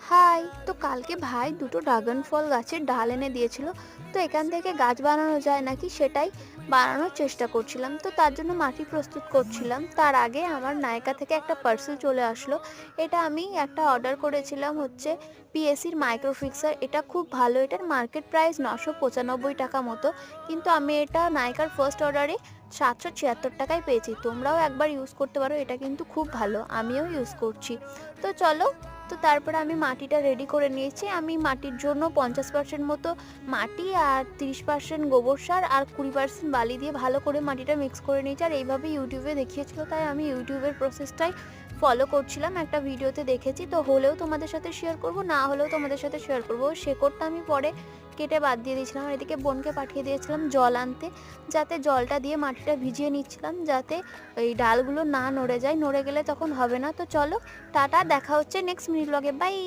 High! তো কালকে ভাই দুটো ড্রাগন ফল গাছের ডাল এনে দিয়েছিল। তো এখান থেকে গাছ বানানো যায় নাকি সেটাই বানানোর চেষ্টা করছিলাম। তো তার জন্য মাটি প্রস্তুত করছিলাম। তার আগে আমার নায়কা থেকে একটা পার্সেল চলে আসলো। এটা আমি একটা অর্ডার করেছিলাম হচ্ছে পিএসির মাইক্রোফিক্সার। এটা খুব ভালো। এটার মার্কেট প্রাইস ৯৯৫ টাকা মতো। কিন্তু আমি এটা নায়কার ফার্স্ট অর্ডারে ৭৭৬ টাকায় পেয়েছি। তোমরাও একবার ইউজ করতে পারো। এটা কিন্তু খুব ভালো। আমিও ইউজ করছি। তো চলো। তো তারপরে আমি মাটিটা রেডি করে নিয়েছি। আমি মাটির জন্য ৫০% মতো মাটি আর ৩০% গোবর সার আর ২০% বালি দিয়ে ভালো করে মাটিটা মিক্স করে নিয়েছি। আর এইভাবে ইউটিউবে দেখিয়েছিল, তাই আমি ইউটিউবের প্রসেসটাই ফলো করছিলাম। একটা ভিডিওতে দেখেছি, তো হলেও তোমাদের সাথে শেয়ার করব, না হলেও তোমাদের সাথে শেয়ার করব। শেকড়টা আমি পরে কেটে বাদ দিয়ে দিয়েছিলাম। আর এদিকে বোনকে পাঠিয়ে দিয়েছিলাম জল আনতে, যাতে জলটা দিয়ে মাটিটা ভিজিয়ে নিচ্ছিলাম, যাতে এই ডালগুলো না নড়ে যায়। নড়ে গেলে তখন হবে না। তো চলো, টাটা, দেখা হচ্ছে নেক্সট মিনি ব্লগে। বাই।